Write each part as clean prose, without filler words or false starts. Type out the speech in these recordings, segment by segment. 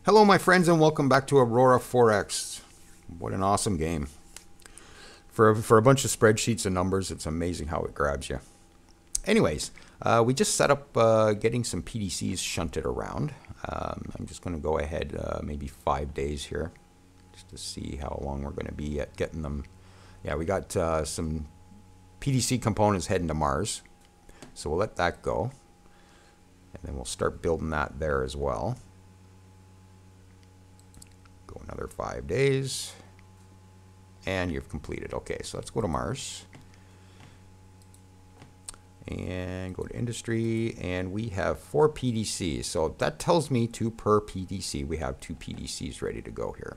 Hello, my friends, and welcome back to Aurora 4X. What an awesome game. For a bunch of spreadsheets and numbers, it's amazing how it grabs you. Anyways, we just set up getting some PDCs shunted around. I'm just going to go ahead maybe 5 days here just to see how long we're going to be at getting them. Yeah, we got some PDC components heading to Mars, so we'll let that go. And then we'll start building that there as well. Go another 5 days. And you've completed. Okay, so let's go to Mars. And go to industry. And we have 4 PDCs. So that tells me 2 per PDC. We have 2 PDCs ready to go here.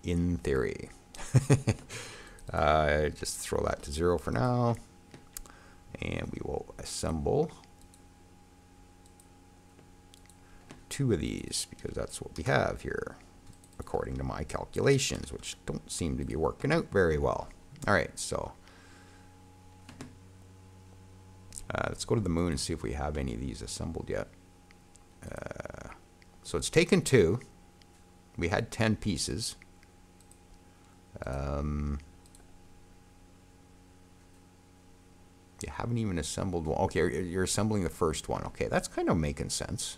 In theory. Just throw that to 0 for now. And we will assemble 2 of these because that's what we have here, according to my calculations, which don't seem to be working out very well. All right, so let's go to the moon and see if we have any of these assembled yet. So it's taken 2. We had 10 pieces. You haven't even assembled one. Okay, you're assembling the first one. Okay, that's kind of making sense.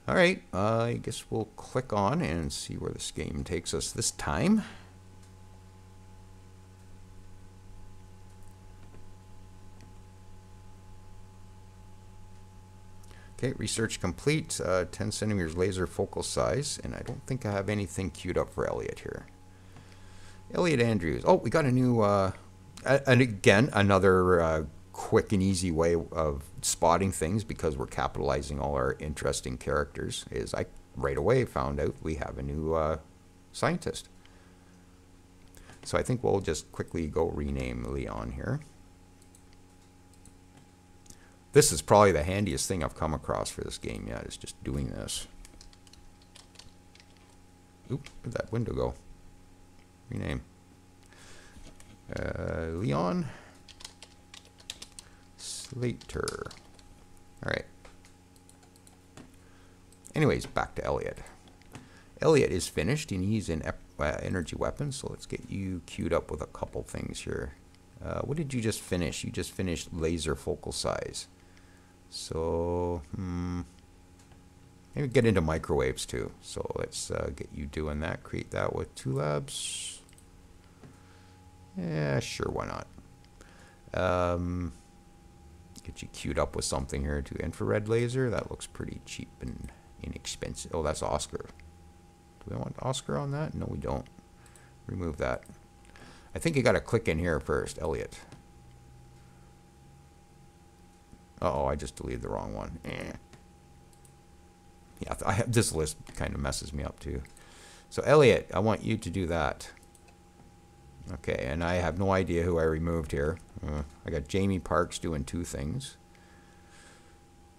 All right, I guess we'll click on and see where this game takes us this time. Okay, research complete, 10 centimeters laser focal size, and I don't think I have anything queued up for Elliot here. Elliot Andrews. Oh, we got a new, and again, another quick and easy way of spotting things because we're capitalizing all our interesting characters is I right away found out we have a new scientist. So I think we'll just quickly go rename Leon here. This is probably the handiest thing I've come across for this game yet, is just doing this. Oop, where'd that window go? Rename. Leon Slater. Alright. Anyways, back to Elliot. Elliot is finished and he's in energy weapons, so let's get you queued up with a couple things here. What did you just finish? You just finished laser focal size. So, maybe get into microwaves too. So let's get you doing that. Create that with 2 labs. Yeah, sure, why not? Get you queued up with something here to infrared laser. That looks pretty cheap and inexpensive. Oh, that's Oscar. Do we want Oscar on that? No, we don't. Remove that. I think you got to click in here first, Elliot. Uh-oh, I just deleted the wrong one. Yeah, this list kind of messes me up too. So, Elliot, I want you to do that. Okay, and I have no idea who I removed here. I got Jamie Parks doing 2 things.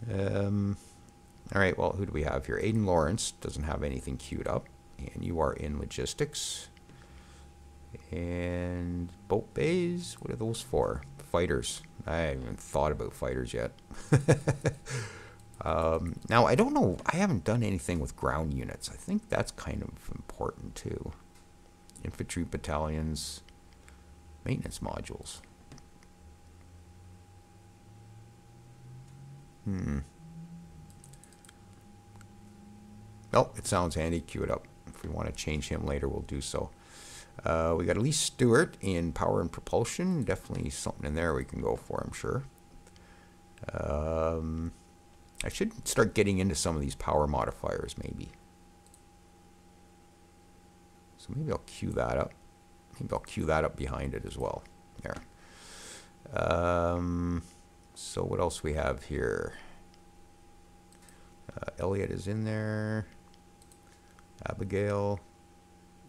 Alright, well, who do we have here? Aiden Lawrence doesn't have anything queued up. And you are in logistics. And boat bays, what are those for? Fighters. I haven't even thought about fighters yet. Now, I don't know. I haven't done anything with ground units. I think that's kind of important too. Infantry battalions, maintenance modules. Well, it sounds handy. Queue it up. If we want to change him later, we'll do so. We got Elise Stewart in power and propulsion. Definitely something in there we can go for, I'm sure. I should start getting into some of these power modifiers, maybe. So maybe I'll queue that up. Maybe I'll queue that up behind it as well. There. So what else we have here? Elliot is in there. Abigail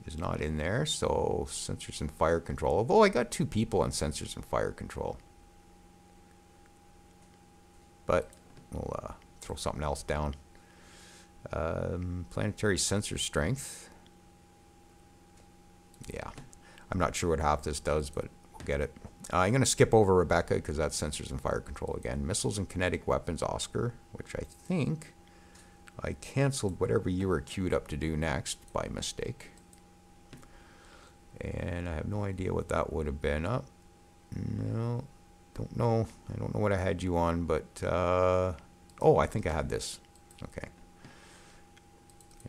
is not in there. So sensors and fire control. Although I got 2 people on sensors and fire control. But we'll throw something else down. Planetary sensor strength. Yeah, I'm not sure what half this does, but we'll get it. I'm going to skip over Rebecca because that's sensors and fire control again. Missiles and kinetic weapons, Oscar, which I think I canceled whatever you were queued up to do next by mistake. And I have no idea what that would have been up. No, don't know. I don't know what I had you on, but oh, I think I had this. Okay.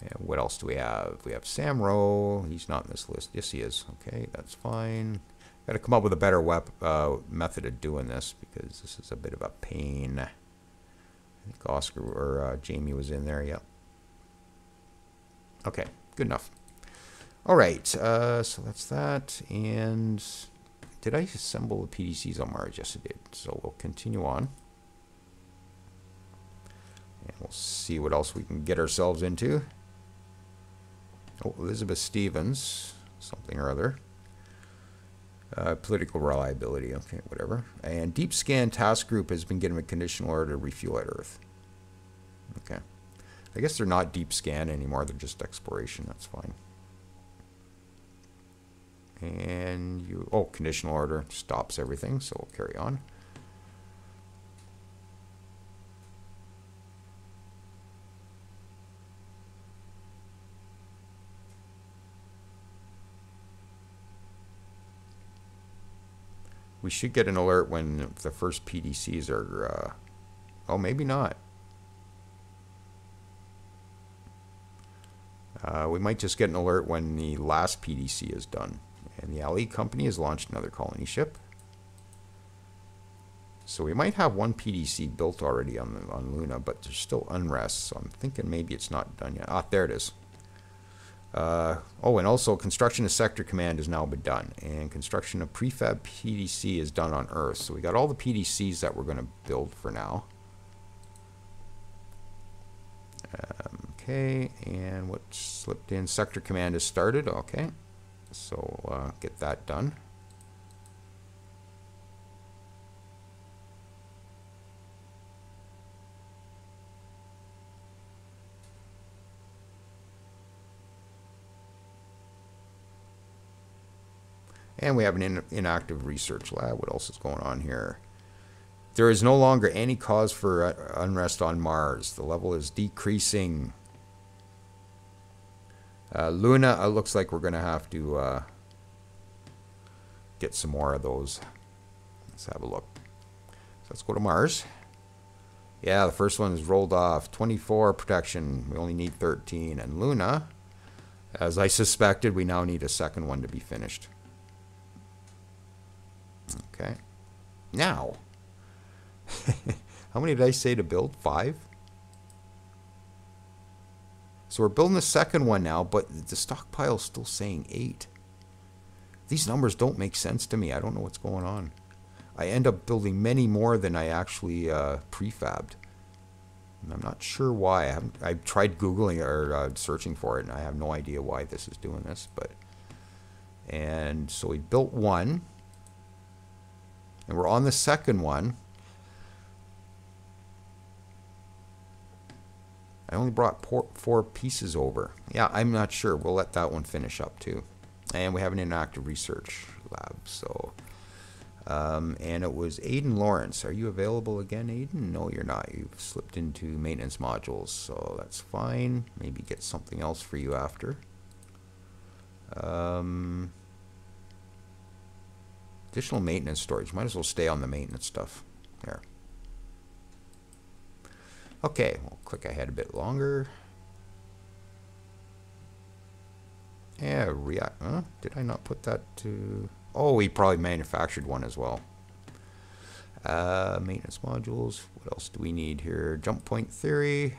And what else do we have? We have Samro. He's not in this list. Yes, he is. Okay, that's fine. Got to come up with a better method of doing this because this is a bit of a pain. I think Oscar or Jamie was in there. Yep. Okay, good enough. All right, so that's that. And did I assemble the PDCs on Mars? Yes, I did. So we'll continue on. And we'll see what else we can get ourselves into. Oh, Elizabeth Stevens, something or other. Political reliability, okay, whatever. And Deep Scan Task Group has been given a conditional order to refuel at Earth. Okay. I guess they're not deep scan anymore, they're just exploration, that's fine. And you, oh, conditional order stops everything, so we'll carry on. We should get an alert when the first PDCs are, oh, maybe not. We might just get an alert when the last PDC is done. And the LE company has launched another colony ship. So we might have one PDC built already on Luna, but there's still unrest. So I'm thinking maybe it's not done yet. Ah, there it is. Oh, and also construction of Sector Command has now been done. And construction of prefab PDC is done on Earth. So we got all the PDCs that we're going to build for now. Okay, and what slipped in? Sector Command has started. Okay, so get that done. And we have an inactive research lab. What else is going on here? There is no longer any cause for unrest on Mars. The level is decreasing. Luna, it looks like we're going to have to get some more of those. Let's have a look. So let's go to Mars. Yeah, the first one is rolled off. 24 protection. We only need 13. And Luna, as I suspected, we now need a second one to be finished. Okay. Now, how many did I say to build? 5? So we're building the second one now, but the stockpile is still saying 8. These numbers don't make sense to me. I don't know what's going on. I end up building many more than I actually prefabbed. And I'm not sure why. I've tried Googling or searching for it, and I have no idea why this is doing this. And so we built one. And we're on the second one. I only brought 4 pieces over. Yeah, I'm not sure. We'll let that one finish up too. And we have an inactive research lab. So, and it was Aiden Lawrence. Are you available again, Aiden? No, you're not. You've slipped into maintenance modules, so that's fine. Maybe get something else for you after. Additional maintenance storage. Might as well stay on the maintenance stuff. There. Okay, we'll click ahead a bit longer. Yeah, did I not put that to... Oh, we probably manufactured one as well. Maintenance modules. What else do we need here? Jump point theory.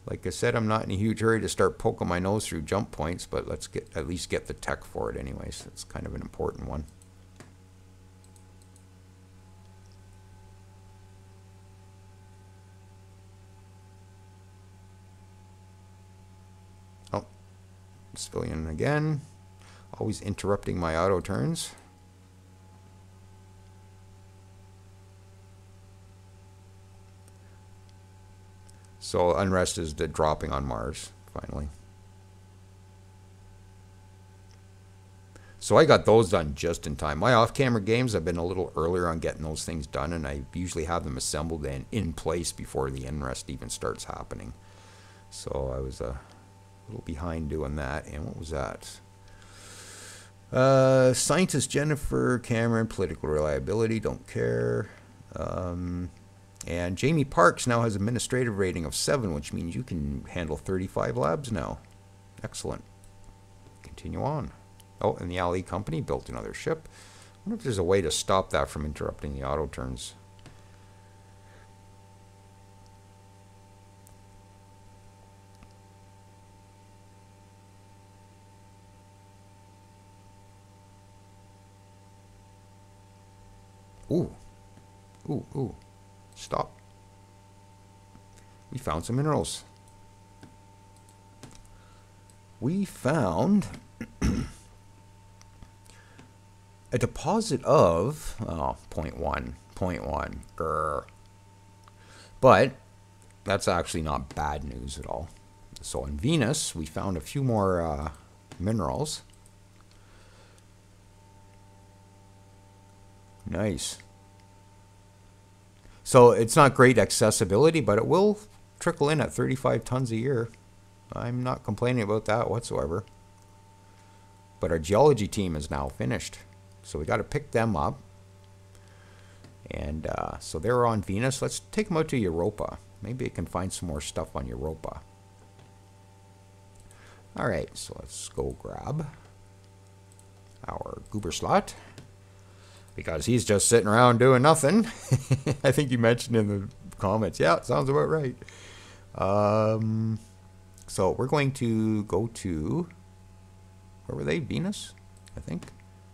Like I said, I'm not in a huge hurry to start poking my nose through jump points, but let's at least get the tech for it anyways. That's kind of an important one. Oh, civilian again. Always interrupting my auto turns. So unrest is dropping on Mars, finally. So I got those done just in time. My off-camera games, I've been a little earlier on getting those things done, and I usually have them assembled and in place before the inrest even starts happening. So I was a little behind doing that. And what was that? Scientist Jennifer Cameron, political reliability, don't care. And Jamie Parks now has administrative rating of 7, which means you can handle 35 labs now. Excellent. Continue on. Oh, and the Ali company built another ship. I wonder if there's a way to stop that from interrupting the auto turns. Ooh. Ooh, ooh. Stop. We found some minerals. We found a deposit of, oh, 0.1. Grr. But that's actually not bad news at all. So on Venus, we found a few more minerals. Nice. So it's not great accessibility, but it will trickle in at 35 tons a year. I'm not complaining about that whatsoever. But our geology team is now finished. So we got to pick them up. And so they're on Venus. Let's take them out to Europa. Maybe I can find some more stuff on Europa. Alright, so let's go grab our goober slot. Because he's just sitting around doing nothing. I think you mentioned in the comments. Yeah, sounds about right. So we're going to go to, where were they? Venus, I think.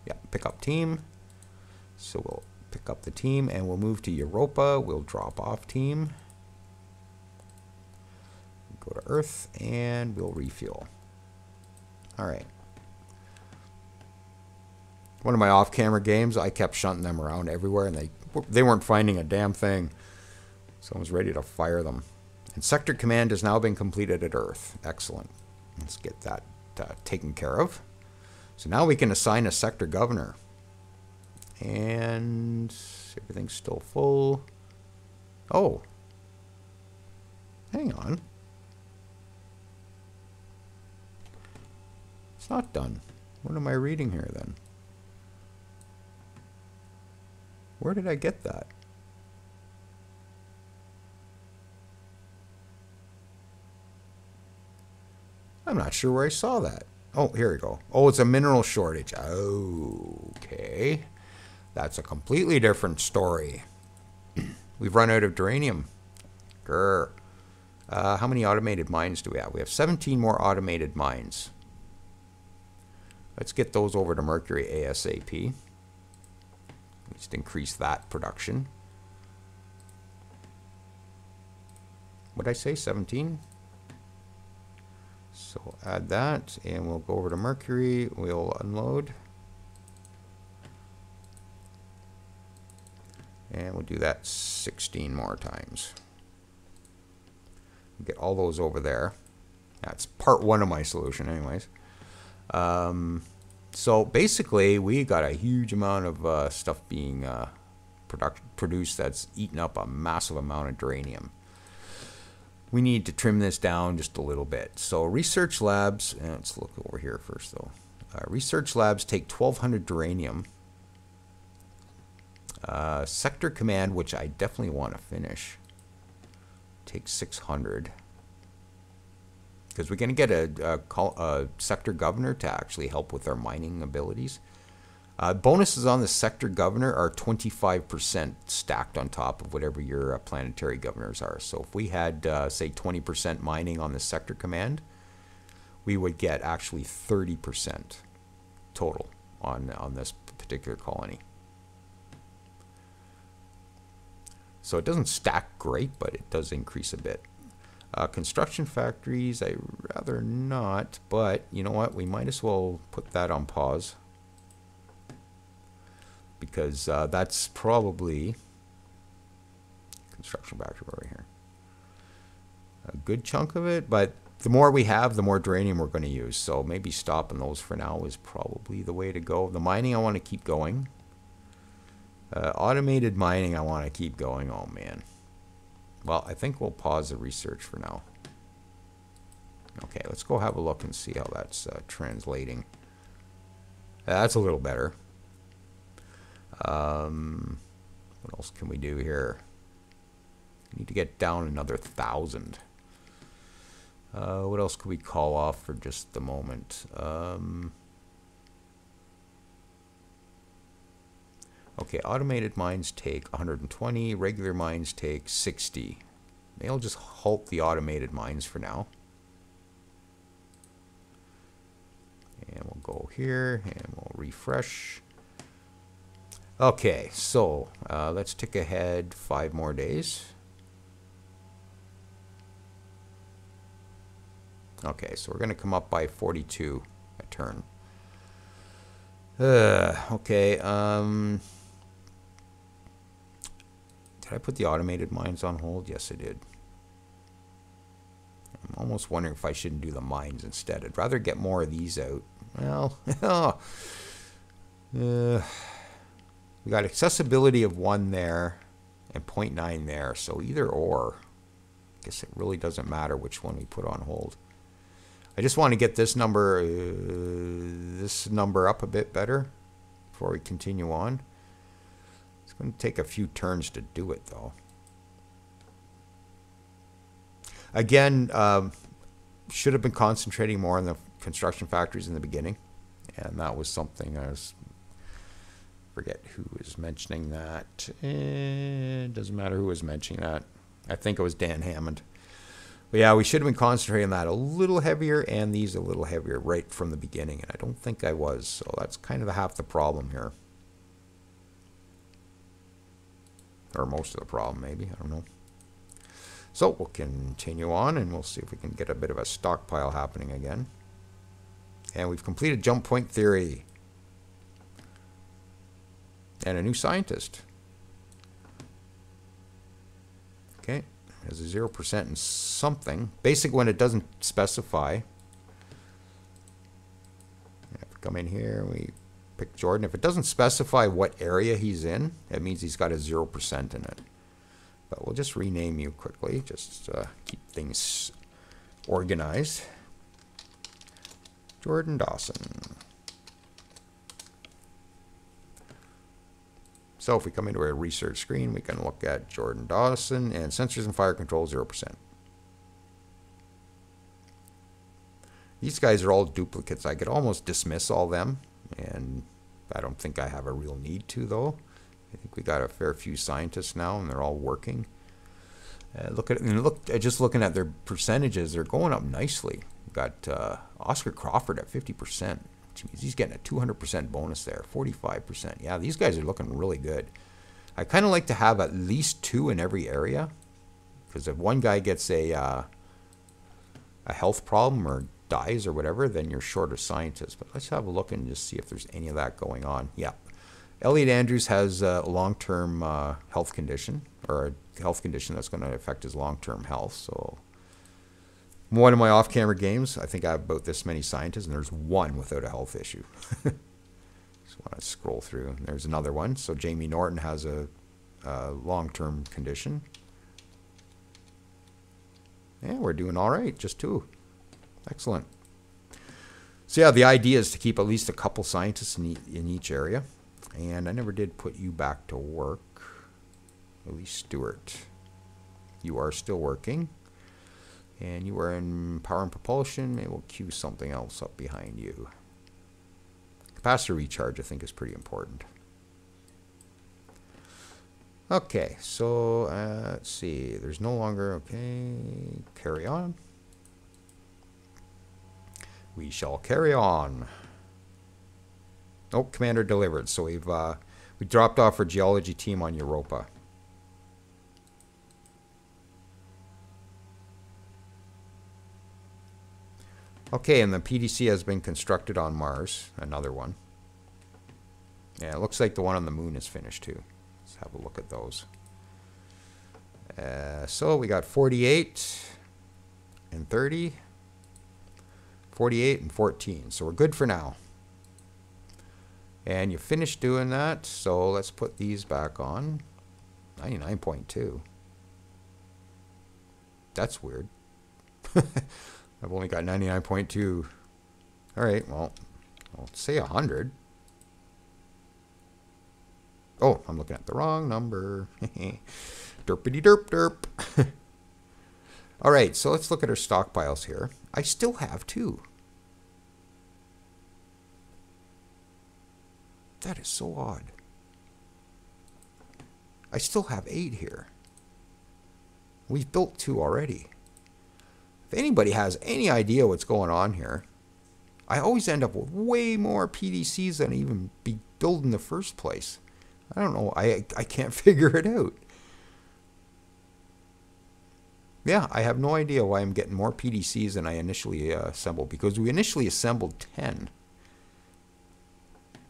Yeah, pick up team. So we'll pick up the team and we'll move to Europa. We'll drop off team. Go to Earth and we'll refuel. All right. One of my off-camera games, I kept shunting them around everywhere, and they weren't finding a damn thing. So I was ready to fire them. And sector command has now been completed at Earth. Excellent. Let's get that taken care of. So now we can assign a sector governor. And everything's still full. Oh. Hang on. It's not done. What am I reading here then? Where did I get that? I'm not sure where I saw that. Oh, here we go. Oh, it's a mineral shortage. Okay. That's a completely different story. We've run out of Duranium. Grr. How many automated mines do we have? We have 17 more automated mines. Let's get those over to Mercury ASAP. Just increase that production. What'd I say? 17? So add that, and we'll go over to Mercury. We'll unload. And we'll do that 16 more times. Get all those over there. That's part one of my solution anyways. So basically, we got a huge amount of stuff being produced that's eating up a massive amount of Duranium. We need to trim this down just a little bit. So research labs, let's look over here first though. Research labs take 1,200 Duranium. Sector command, which I definitely want to finish, takes 600. Because we're going to get a sector governor to actually help with our mining abilities. Bonuses on the sector governor are 25% stacked on top of whatever your planetary governors are. So if we had, say, 20% mining on the sector command, we would get actually 30% total on this particular colony. So it doesn't stack great, but it does increase a bit. Construction factories, I'd rather not, but you know what? We might as well put that on pause. Because that's probably construction factory over here. A good chunk of it, but the more we have, the more Duranium we're going to use. So maybe stopping those for now is probably the way to go. The mining I want to keep going. Automated mining I want to keep going. Oh man. Well, I think we'll pause the research for now. Okay, let's go have a look and see how that's translating. That's a little better. What else can we do here? We need to get down another 1,000. What else could we call off for just the moment? Okay, automated mines take 120. Regular mines take 60. Maybe I'll just halt the automated mines for now. And we'll go here and we'll refresh. Okay, so let's tick ahead 5 more days. Okay, so we're going to come up by 42 a turn. Okay, did I put the automated mines on hold? Yes, I did. I'm almost wondering if I shouldn't do the mines instead. I'd rather get more of these out. Well, we got accessibility of 1 there and 0.9 there, so either or. I guess it really doesn't matter which one we put on hold. I just want to get this number up a bit better before we continue on. It's going to take a few turns to do it, though. Again, should have been concentrating more on the construction factories in the beginning, and that was something I forget who was mentioning that. It doesn't matter who was mentioning that. I think it was Dan Hammond. But yeah, we should have been concentrating on that a little heavier and these a little heavier right from the beginning, and I don't think I was, so that's kind of half the problem here. Or most of the problem, maybe. I don't know. So we'll continue on, and we'll see if we can get a bit of a stockpile happening again. And we've completed jump point theory. And a new scientist. Okay. Has a 0% in something. Basic when it doesn't specify. If we come in here, we pick Jordan. If it doesn't specify what area he's in, that means he's got a 0% in it. But we'll just rename you quickly, just keep things organized. Jordan Dawson. So if we come into our research screen, we can look at Jordan Dawson and sensors and fire control 0%. These guys are all duplicates. I could almost dismiss all them, and I don't think I have a real need to, though. I think we got a fair few scientists now, and they're all working. Just looking at their percentages, they're going up nicely. We've got Oscar Crawford at 50%. Which means he's getting a 200% bonus there, 45%. Yeah, these guys are looking really good. I kind of like to have at least 2 in every area, because if one guy gets a health problem or dies or whatever, then you're short of scientists. But let's have a look and just see if there's any of that going on. Yeah, Elliot Andrews has a long-term health condition, or a health condition that's going to affect his long-term health. So one of my off-camera games, I think I have about this many scientists, and there's one without a health issue. Just want to scroll through. And there's another one. So Jamie Norton has a long-term condition. Yeah, we're doing all right. Just 2. Excellent. So yeah, the idea is to keep at least a couple scientists in each area. And I never did put you back to work. Elise Stewart. You are still working. And you are in power and propulsion. It will queue something else up behind you. Capacitor recharge, I think, is pretty important. Okay, so let's see. There's no longer... Okay, carry on. We shall carry on. Oh, commander delivered. So we dropped off our geology team on Europa. Okay, and the PDC has been constructed on Mars. Another one. Yeah, it looks like the one on the moon is finished too. Let's have a look at those. So we got 48 and 30. 48 and 14. So we're good for now. And you finished doing that. So let's put these back on. 99.2. That's weird. I've only got 99.2. All right, well, I'll say 100. Oh, I'm looking at the wrong number. Derpity derp derp. All right, so let's look at our stockpiles here. I still have 2. That is so odd. I still have 8 here. We've built 2 already. If anybody has any idea what's going on here, I always end up with way more PDCs than I even be built in the first place. I don't know. I can't figure it out. Yeah, I have no idea why I'm getting more PDCs than I initially assembled, because we initially assembled 10.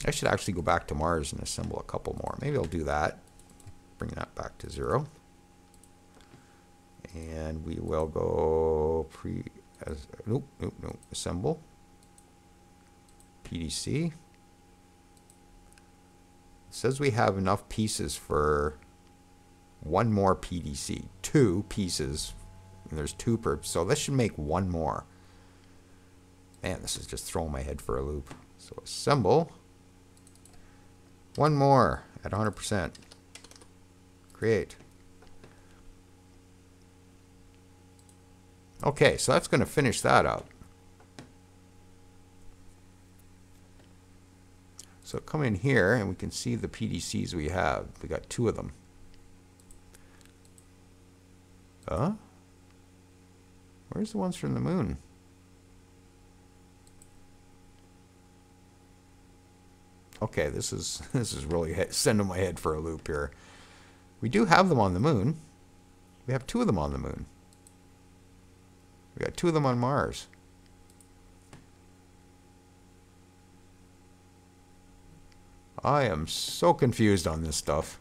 I should actually go back to Mars and assemble a couple more. Maybe I'll do that. Bring that back to 0. And we will go nope, assemble. PDC. It says we have enough pieces for 1 more PDC. 2 pieces. And there's 2 per, so this should make 1 more. Man, this is just throwing my head for a loop. So assemble. 1 more at 100%. Create. Okay, so that's going to finish that up. So come in here and we can see the PDCs we have. We got 2 of them. Where's the ones from the moon? Okay, this is really sending my head for a loop here. We do have them on the moon. We have 2 of them on the moon. We got 2 of them on Mars. I am so confused on this stuff.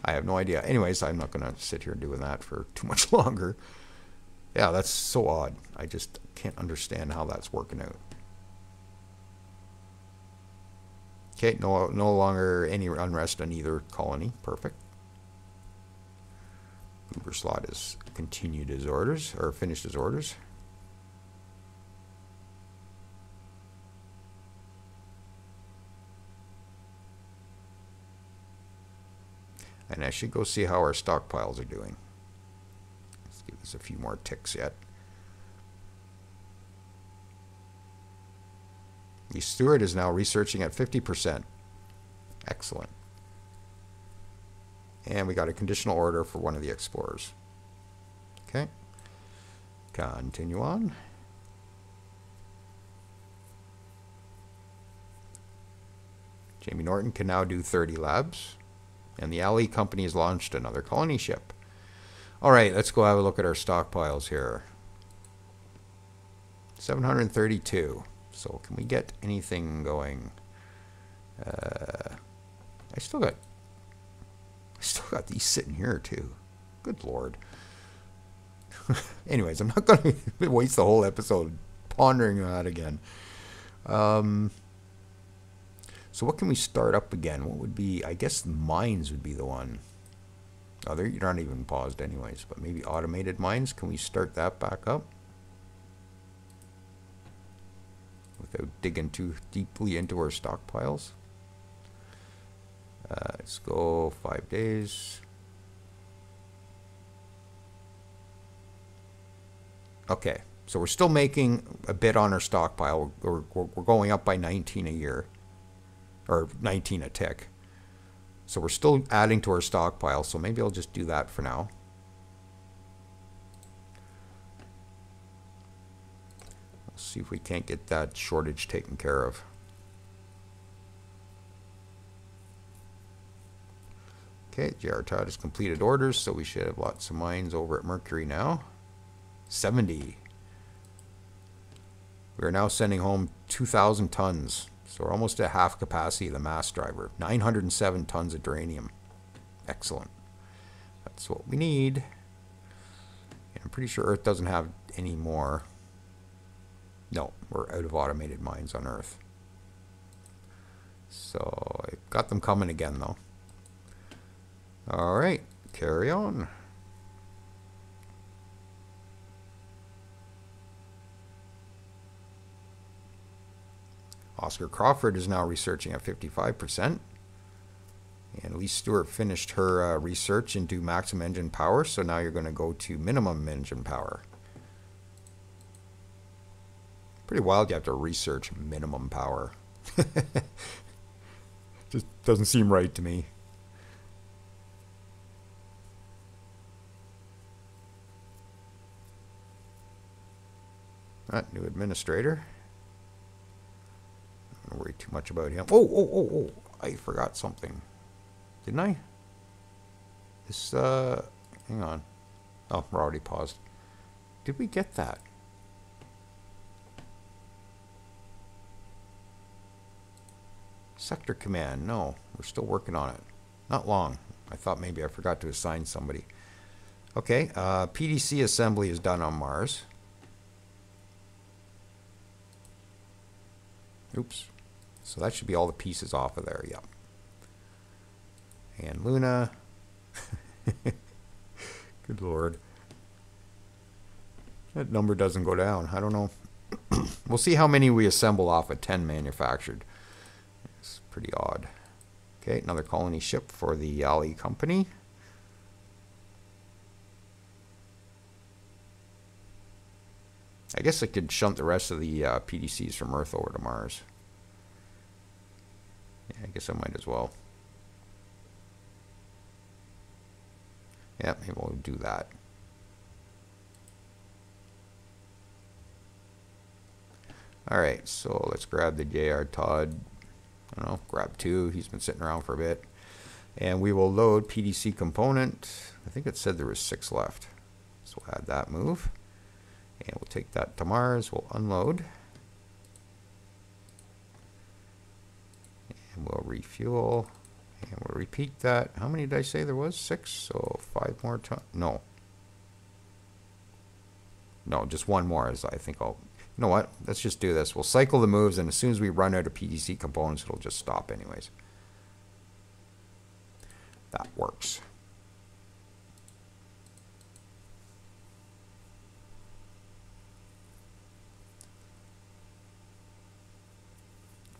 I have no idea. Anyways, I'm not going to sit here doing that for too much longer. Yeah, that's so odd. I just can't understand how that's working out. Okay, no longer any unrest on either colony. Perfect. Uber slot has continued his orders, or finished his orders. And I should go see how our stockpiles are doing. Let's give this a few more ticks yet. The steward is now researching at 50%. Excellent. And we got a conditional order for one of the explorers. Okay. Continue on. Jamie Norton can now do 30 labs. And the Alley Company has launched another colony ship. All right, let's go have a look at our stockpiles here. 732. So can we get anything going? I still got these sitting here too. Good Lord. Anyways, I'm not going to waste the whole episode pondering that again. So what can we start up again? What would be, I guess mines would be the one. Oh, they're not even paused anyways, but maybe automated mines. Can we start that back up? Without digging too deeply into our stockpiles. Let's go 5 days. Okay, so we're still making a bit on our stockpile. We're going up by 19 a year. Or 19 a tick. So we're still adding to our stockpile, so maybe I'll just do that for now. Let's see if we can't get that shortage taken care of. Okay, JR Todd has completed orders, so we should have lots of mines over at Mercury now. 70. We are now sending home 2,000 tons. So we're almost at half capacity of the mass driver. 907 tons of Duranium. Excellent. That's what we need. And I'm pretty sure Earth doesn't have any more. No, we're out of automated mines on Earth. So I got them coming again, though. All right, carry on. Oscar Crawford is now researching at 55%. And Lee Stewart finished her research into maximum engine power, so now you're going to go to minimum engine power. Pretty wild you have to research minimum power. Just doesn't seem right to me. New administrator. I don't worry too much about him. Oh, I forgot something. Didn't I? This, hang on. Oh, we're already paused. Did we get that? Sector command. No, we're still working on it. Not long. I thought maybe I forgot to assign somebody. Okay, PDC assembly is done on Mars. Oops. So that should be all the pieces off of there, yep. And Luna. Good Lord. That number doesn't go down. I don't know. We'll see how many we assemble off of 10 manufactured. It's pretty odd. Okay, another colony ship for the Ali company. I guess I could shunt the rest of the PDCs from Earth over to Mars. Yeah, I guess I might as well. Yeah, maybe we'll do that. Alright, so let's grab the J.R. Todd. I don't know, grab 2. He's been sitting around for a bit. And we will load PDC component. I think it said there was 6 left. So we'll add that move. And we'll take that to Mars. We'll unload. And we'll refuel. And we'll repeat that. How many did I say there was? 6? So 5 more times. No. No, just 1 more. As I think I'll... You know what? Let's just do this. We'll cycle the moves, and as soon as we run out of PDC components, it'll just stop anyways. That works.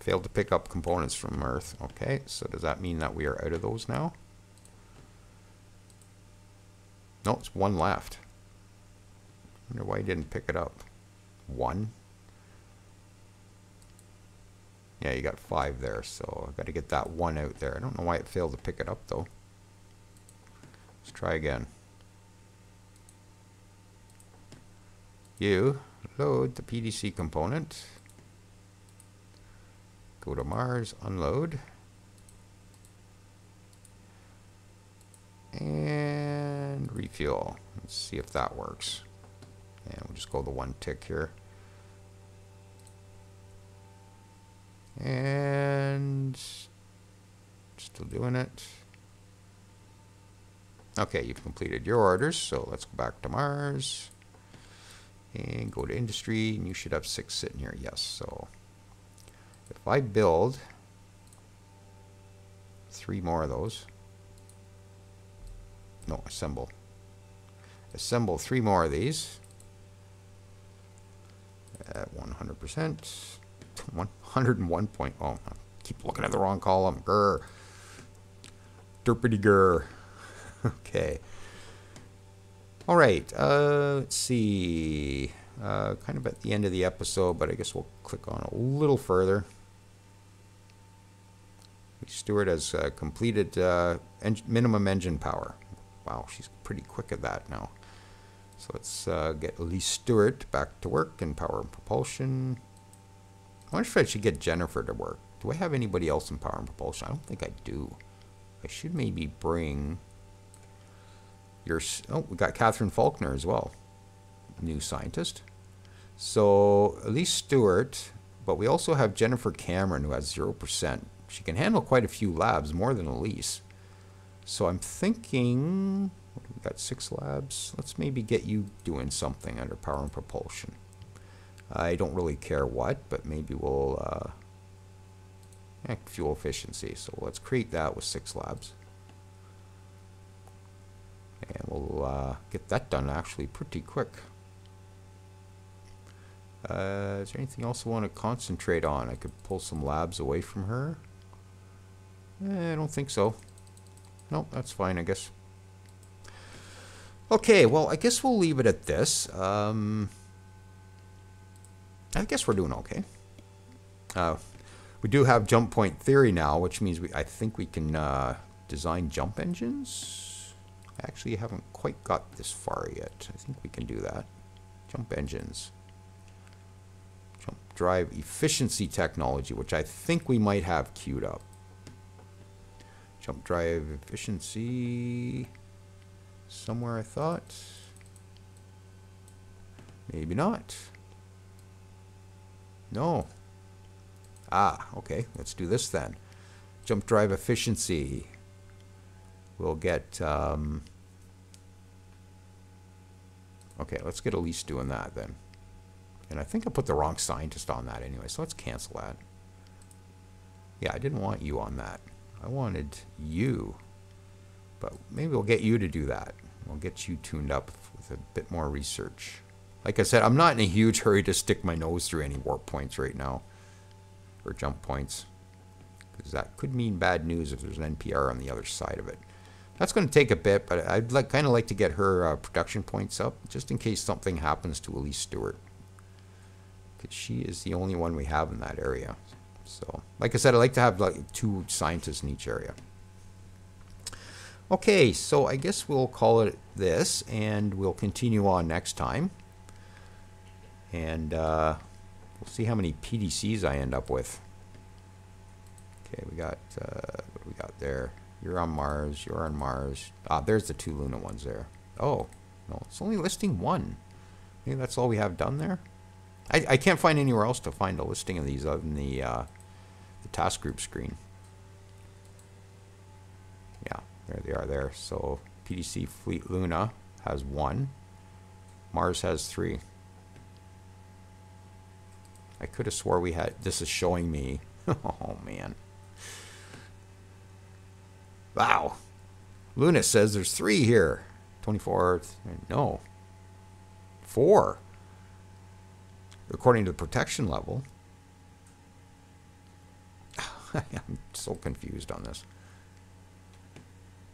Failed to pick up components from Earth. Okay, so does that mean that we are out of those now? No, it's 1 left. I wonder why he didn't pick it up. 1? Yeah, you got 5 there, so I've got to get that 1 out there. I don't know why it failed to pick it up, though. Let's try again. You load the PDC component. Go to Mars, unload. And refuel. Let's see if that works. And we'll just go the 1 tick here. And still doing it. Okay, you've completed your orders, so let's go back to Mars. And go to industry, and you should have 6 sitting here. Yes, so if I build 3 more of those. No, assemble. Assemble 3 more of these. At 100%. 101 point. Oh, I keep looking at the wrong column. Grr. Derpity grr. Okay. All right. Let's see. Kind of at the end of the episode, but I guess we'll click on a little further. Stewart has completed minimum engine power. Wow, she's pretty quick at that now. So let's get Lee Stewart back to work in power and propulsion. I wonder if I should get Jennifer to work. Do I have anybody else in power and propulsion? I don't think I do. I should maybe bring your... Oh, we got Catherine Faulkner as well. New scientist. So Lee Stewart, but we also have Jennifer Cameron who has 0%. She can handle quite a few labs, more than Elise. So I'm thinking... What do we got 6 labs. Let's maybe get you doing something under power and propulsion. I don't really care what, but maybe we'll fuel efficiency. So let's create that with 6 labs. And we'll get that done actually pretty quick. Is there anything else I want to concentrate on? I could pull some labs away from her. I don't think so. Nope, that's fine, I guess. Okay, well, I guess we'll leave it at this. I guess we're doing okay. We do have jump point theory now, which means I think we can design jump engines. I actually haven't quite got this far yet. I think we can do that. Jump engines. Jump drive efficiency technology, which I think we might have queued up. Jump drive efficiency. Somewhere I thought. Maybe not. No. Ah, okay. Let's do this then. Jump drive efficiency. We'll get... okay, let's get Elise doing that then. And I think I put the wrong scientist on that anyway, so let's cancel that. Yeah, I didn't want you on that. I wanted you. But maybe we'll get you to do that. We'll get you tuned up with a bit more research. Like I said, I'm not in a huge hurry to stick my nose through any warp points right now. Or jump points. Because that could mean bad news if there's an NPR on the other side of it. That's going to take a bit, but I'd kind of like to get her production points up, just in case something happens to Elise Stewart. Because she is the only one we have in that area. So, like I said, I'd like to have like 2 scientists in each area. Okay, so I guess we'll call it this, and we'll continue on next time. And we'll see how many PDCs I end up with. Okay, we got what do we got there? You're on Mars. You're on Mars. Ah, there's the 2 Luna ones there. Oh, no, it's only listing 1. Maybe that's all we have done there. I can't find anywhere else to find a listing of these other than the task group screen. Yeah, there they are there. So PDC Fleet Luna has 1. Mars has 3. I could have swore we had... This is showing me... Oh, man. Wow. Luna says there's 3 here. 24... No. 4. According to the protection level. I'm so confused on this.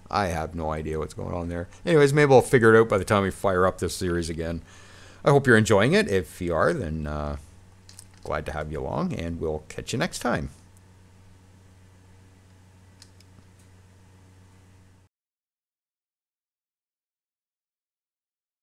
I have no idea what's going on there. Anyways, maybe we'll figure it out by the time we fire up this series again. I hope you're enjoying it. If you are, then... glad to have you along, and we'll catch you next time.